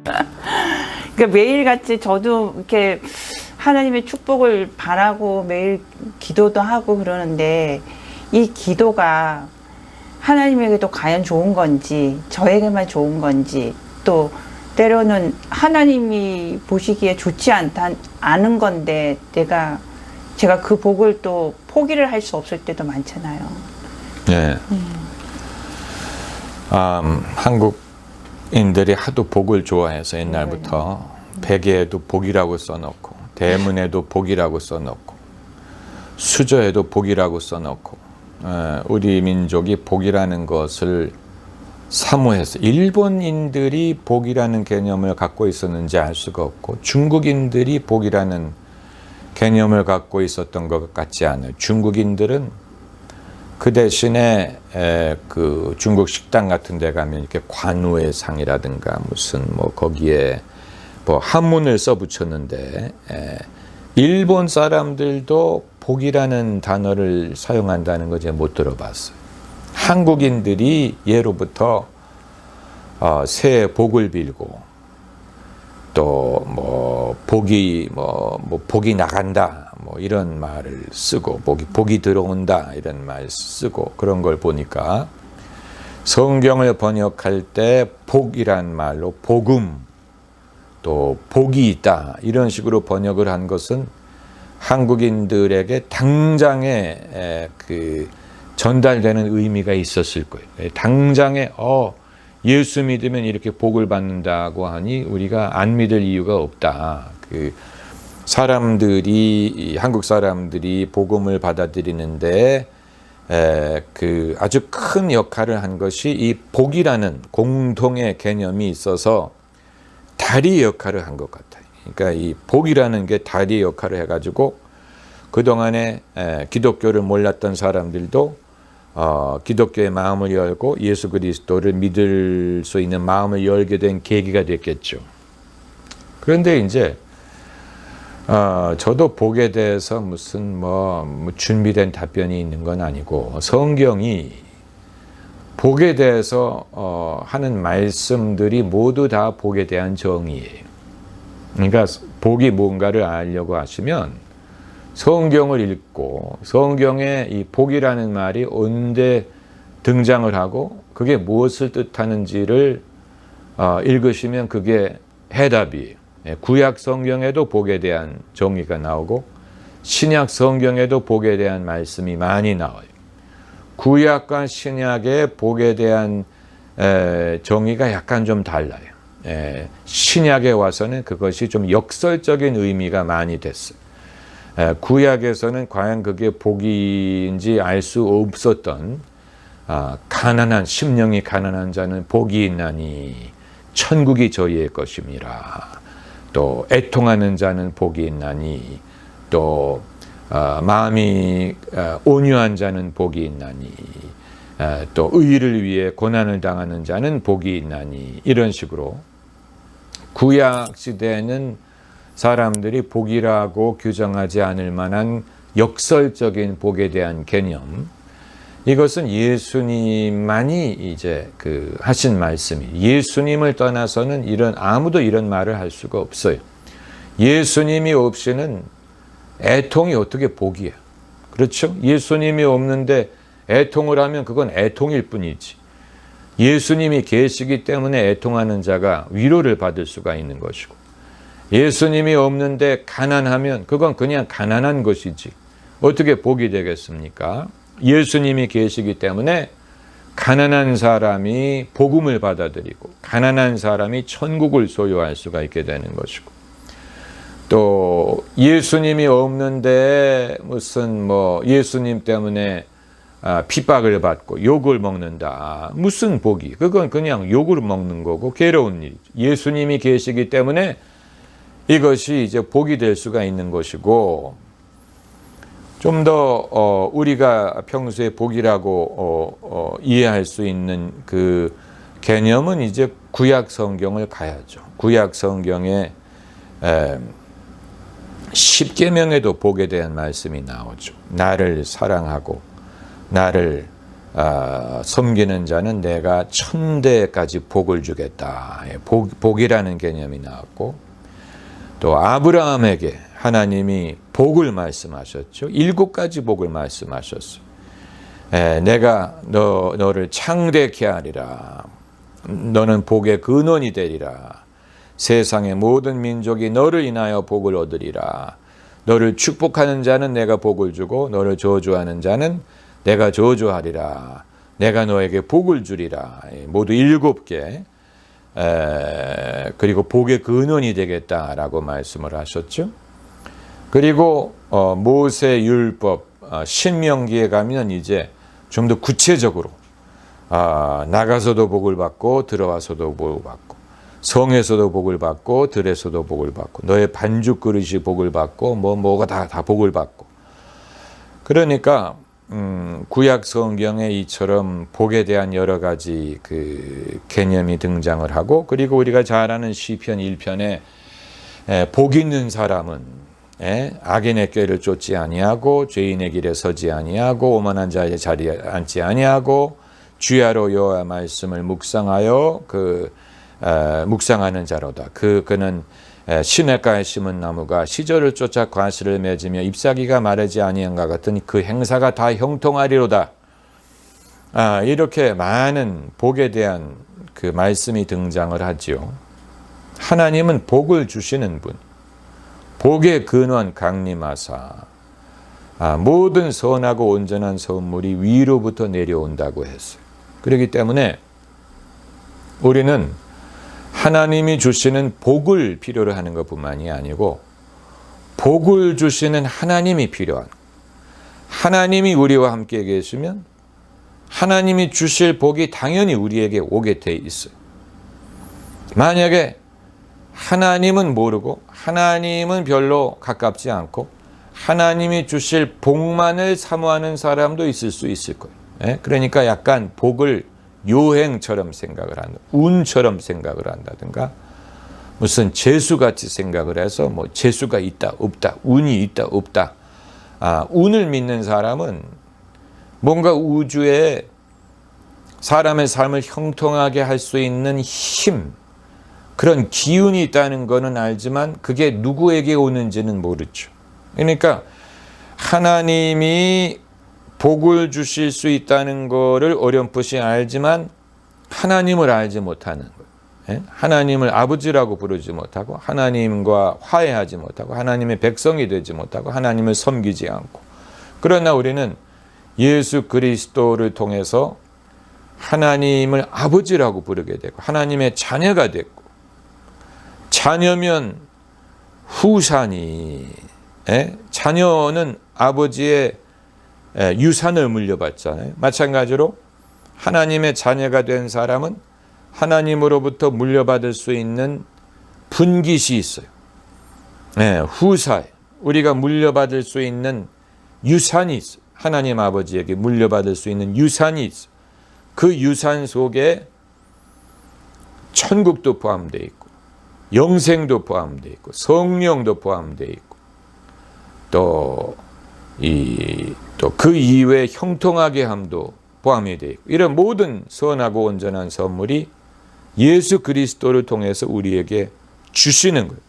그러니까 매일같이 저도 이렇게 하나님의 축복을 바라고 매일 기도도 하고 그러는데 이 기도가 하나님에게도 과연 좋은 건지 저에게만 좋은 건지 또 때로는 하나님이 보시기에 좋지 않은 건데 제가 그 복을 또 포기를 할 수 없을 때도 많잖아요. 네. 한국인들이 하도 복을 좋아해서 옛날부터 베개에도 복이라고 써놓고 대문에도 복이라고 써놓고 수저에도 복이라고 써놓고 우리 민족이 복이라는 것을 사모해서 일본인들이 복이라는 개념을 갖고 있었는지 알 수가 없고 중국인들이 복이라는 개념을 갖고 있었던 것 같지 않아요. 중국인들은 그 대신에 그 중국 식당 같은 데 가면 이렇게 관우의 상이라든가 무슨 뭐 거기에 뭐 한문을 써 붙였는데 일본 사람들도 복이라는 단어를 사용한다는 거 제가 못 들어봤어요. 한국인들이 예로부터 새해 복을 빌고 또 뭐 복이 복이 나간다 뭐 이런 말을 쓰고 복이 들어온다 이런 말 쓰고 그런 걸 보니까 성경을 번역할 때 복이란 말로 복음 또 복이 있다 이런 식으로 번역을 한 것은 한국인들에게 당장에 그 전달되는 의미가 있었을 거예요. 당장에 예수 믿으면 이렇게 복을 받는다고 하니 우리가 안 믿을 이유가 없다. 그 사람들이 한국 사람들이 복음을 받아들이는데 그 아주 큰 역할을 한 것이 이 복이라는 공통의 개념이 있어서 다리 역할을 한 것 같아요. 그러니까 이 복이라는 게 다리 역할을 해가지고 그동안에 기독교를 몰랐던 사람들도 기독교의 마음을 열고 예수 그리스도를 믿을 수 있는 마음을 열게 된 계기가 됐겠죠. 그런데 이제 저도 복에 대해서 무슨 뭐 준비된 답변이 있는 건 아니고 성경이 복에 대해서 하는 말씀들이 모두 다 복에 대한 정의예요. 그러니까 복이 뭔가를 알려고 하시면 성경을 읽고 성경에 이 복이라는 말이 언제 등장을 하고 그게 무엇을 뜻하는지를 읽으시면 그게 해답이에요. 구약 성경에도 복에 대한 정의가 나오고 신약 성경에도 복에 대한 말씀이 많이 나와요. 구약과 신약의 복에 대한 정의가 약간 좀 달라요. 신약에 와서는 그것이 좀 역설적인 의미가 많이 됐어요. 구약에서는 과연 그게 복인지 알 수 없었던 가난한 심령이 가난한 자는 복이 있나니 천국이 저희의 것임이라. 또 애통하는 자는 복이 있나니 또 마음이 온유한 자는 복이 있나니 또 의를 위해 고난을 당하는 자는 복이 있나니 이런 식으로 구약 시대에는 사람들이 복이라고 규정하지 않을 만한 역설적인 복에 대한 개념, 이것은 예수님만이 이제 하신 말씀이, 예수님을 떠나서는 아무도 이런 말을 할 수가 없어요. 예수님이 없이는 애통이 어떻게 복이야? 그렇죠? 예수님이 없는데 애통을 하면 그건 애통일 뿐이지. 예수님이 계시기 때문에 애통하는 자가 위로를 받을 수가 있는 것이고, 예수님이 없는데 가난하면 그건 그냥 가난한 것이지 어떻게 복이 되겠습니까? 예수님이 계시기 때문에 가난한 사람이 복음을 받아들이고 가난한 사람이 천국을 소유할 수가 있게 되는 것이고, 또 예수님이 없는데 무슨 예수님 때문에 핍박을 받고 욕을 먹는다. 무슨 복이? 그건 그냥 욕을 먹는 거고 괴로운 일이죠. 예수님이 계시기 때문에 이것이 이제 복이 될 수가 있는 것이고, 좀 더 우리가 평소에 복이라고 이해할 수 있는 그 개념은 이제 구약 성경을 가야죠. 구약 성경에 10계명에도 복에 대한 말씀이 나오죠. 나를 사랑하고 나를 섬기는 자는 내가 천대까지 복을 주겠다. 복이라는 개념이 나왔고, 또 아브라함에게 하나님이 복을 말씀하셨죠. 7가지 복을 말씀하셨어요. 내가 너를 창대케 하리라. 너는 복의 근원이 되리라. 세상의 모든 민족이 너를 인하여 복을 얻으리라. 너를 축복하는 자는 내가 복을 주고 너를 저주하는 자는 내가 저주하리라. 내가 너에게 복을 주리라. 모두 7개. 그리고 복의 근원이 되겠다라고 말씀을 하셨죠. 그리고 모세 율법 신명기에 가면 이제 좀 더 구체적으로 나가서도 복을 받고 들어와서도 복을 받고 성에서도 복을 받고 들에서도 복을 받고 너의 반죽 그릇이 복을 받고 뭐가 다 복을 받고. 그러니까 구약 성경에 이처럼 복에 대한 여러 가지 그 개념이 등장을 하고, 그리고 우리가 잘 아는 시편 1편에 복 있는 사람은 악인의 꾀를 쫓지 아니하고 죄인의 길에 서지 아니하고 오만한 자의 자리에 앉지 아니하고 주야로 여호와 말씀을 묵상하여 묵상하는 자로다. 그는 시냇가에 심은 나무가 시절을 쫓아 과실을 맺으며 잎사귀가 마르지 아니한과 같은 그 행사가 다 형통하리로다. 이렇게 많은 복에 대한 그 말씀이 등장을 하지요. 하나님은 복을 주시는 분, 복의 근원 강림하사 모든 선하고 온전한 선물이 위로부터 내려온다고 했어요. 그렇기 때문에 우리는 하나님이 주시는 복을 필요로 하는 것뿐만이 아니고 복을 주시는 하나님이 필요한, 하나님이 우리와 함께 계시면 하나님이 주실 복이 당연히 우리에게 오게 돼 있어요. 만약에 하나님은 모르고 하나님은 별로 가깝지 않고 하나님이 주실 복만을 사모하는 사람도 있을 수 있을 거예요. 그러니까 약간 복을 요행처럼 생각을 한다, 운처럼 생각을 한다든가 무슨 재수같이 생각을 해서 뭐 재수가 있다 없다, 운이 있다 없다. 운을 믿는 사람은 뭔가 우주에 사람의 삶을 형통하게 할 수 있는 힘, 그런 기운이 있다는 것은 알지만 그게 누구에게 오는지는 모르죠. 그러니까 하나님이 복을 주실 수 있다는 것을 어렴풋이 알지만 하나님을 알지 못하는 거예요. 하나님을 아버지라고 부르지 못하고 하나님과 화해하지 못하고 하나님의 백성이 되지 못하고 하나님을 섬기지 않고, 그러나 우리는 예수 그리스도를 통해서 하나님을 아버지라고 부르게 되고 하나님의 자녀가 됐고, 자녀면 후산이, 자녀는 아버지의 유산을 물려받잖아요. 마찬가지로 하나님의 자녀가 된 사람은 하나님으로부터 물려받을 수 있는 분깃이 있어요. 후사에 우리가 물려받을 수 있는 유산이 있어요. 하나님 아버지에게 물려받을 수 있는 유산이 있어요. 그 유산 속에 천국도 포함되어 있고 영생도 포함되어 있고 성령도 포함되어 있고 또 그 이외에 형통하게 함도 포함이 되어 있고, 이런 모든 선하고 온전한 선물이 예수 그리스도를 통해서 우리에게 주시는 거예요.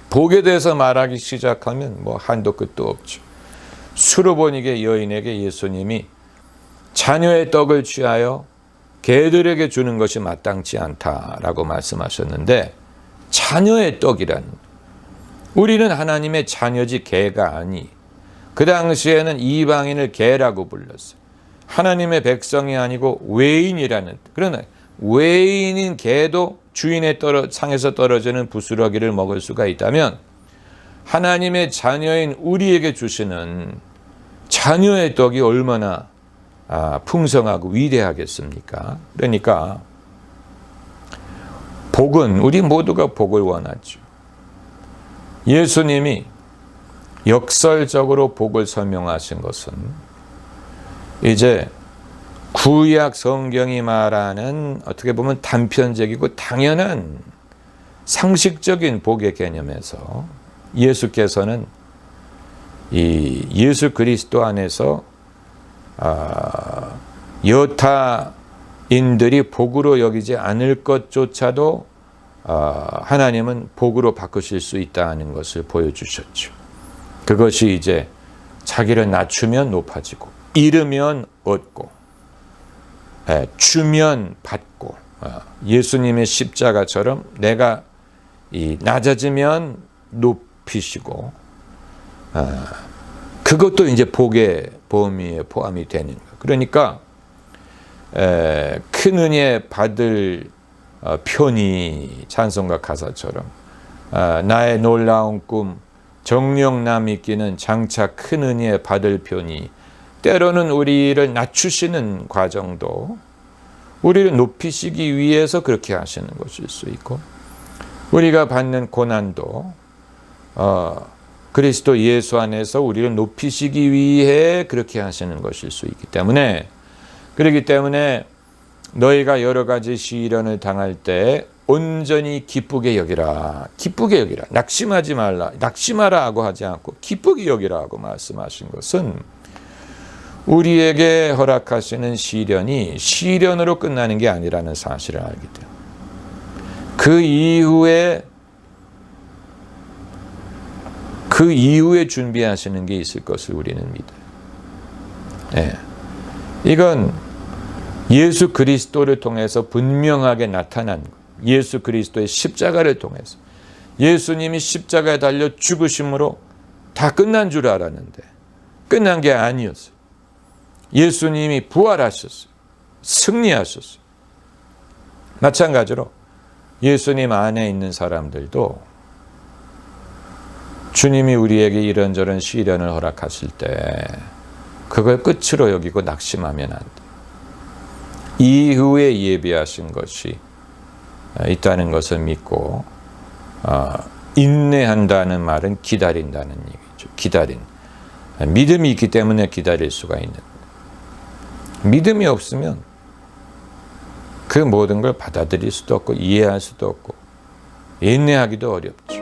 복에 대해서 말하기 시작하면 뭐 한도 끝도 없죠. 수르보니게 여인에게 예수님이 자녀의 떡을 취하여 개들에게 주는 것이 마땅치 않다라고 말씀하셨는데, 자녀의 떡이란, 우리는 하나님의 자녀지 개가 아니, 그 당시에는 이방인을 개라고 불렀어요. 하나님의 백성이 아니고 외인이라는, 그러나 외인인 개도 주인의 상에서 떨어지는 부스러기를 먹을 수가 있다면 하나님의 자녀인 우리에게 주시는 자녀의 떡이 얼마나 풍성하고 위대하겠습니까? 그러니까 복은, 우리 모두가 복을 원하죠. 예수님이 역설적으로 복을 설명하신 것은 이제 구약 성경이 말하는 어떻게 보면 단편적이고 당연한 상식적인 복의 개념에서 예수께서는 이 예수 그리스도 안에서 여타인들이 복으로 여기지 않을 것조차도 하나님은 복으로 바꾸실 수 있다는 것을 보여주셨죠. 그것이 이제 자기를 낮추면 높아지고, 잃으면 얻고, 주면 받고, 예수님의 십자가처럼 내가 낮아지면 높이시고, 그것도 이제 복의 범위에 포함이 되는 거예요. 그러니까 큰 은혜 받을 편이 찬송가 가사처럼 나의 놀라운 꿈 정령남 있기는 장차 큰 은혜 받을 편이, 때로는 우리를 낮추시는 과정도 우리를 높이시기 위해서 그렇게 하시는 것일 수 있고, 우리가 받는 고난도 그리스도 예수 안에서 우리를 높이시기 위해 그렇게 하시는 것일 수 있기 때문에, 그렇기 때문에 너희가 여러 가지 시련을 당할 때 온전히 기쁘게 여기라. 기쁘게 여기라. 낙심하지 말라. 낙심하라 하고 하지 않고 기쁘게 여기라 하고 말씀하신 것은, 우리에게 허락하시는 시련이 시련으로 끝나는 게 아니라는 사실을 알기 때문에, 그 이후에 준비하시는 게 있을 것을 우리는 믿어요. 이건 예수 그리스도를 통해서 분명하게 나타난 것. 예수 그리스도의 십자가를 통해서, 예수님이 십자가에 달려 죽으심으로 다 끝난 줄 알았는데 끝난 게 아니었어요. 예수님이 부활하셨어요. 승리하셨어요. 마찬가지로 예수님 안에 있는 사람들도 주님이 우리에게 이런저런 시련을 허락하실 때 그걸 끝으로 여기고 낙심하면 안 돼. 이후에 예비하신 것이 있다는 것을 믿고, 인내한다는 말은 기다린다는 얘기죠. 믿음이 있기 때문에 기다릴 수가 있는 거예요. 믿음이 없으면 그 모든 걸 받아들일 수도 없고 이해할 수도 없고 인내하기도 어렵죠.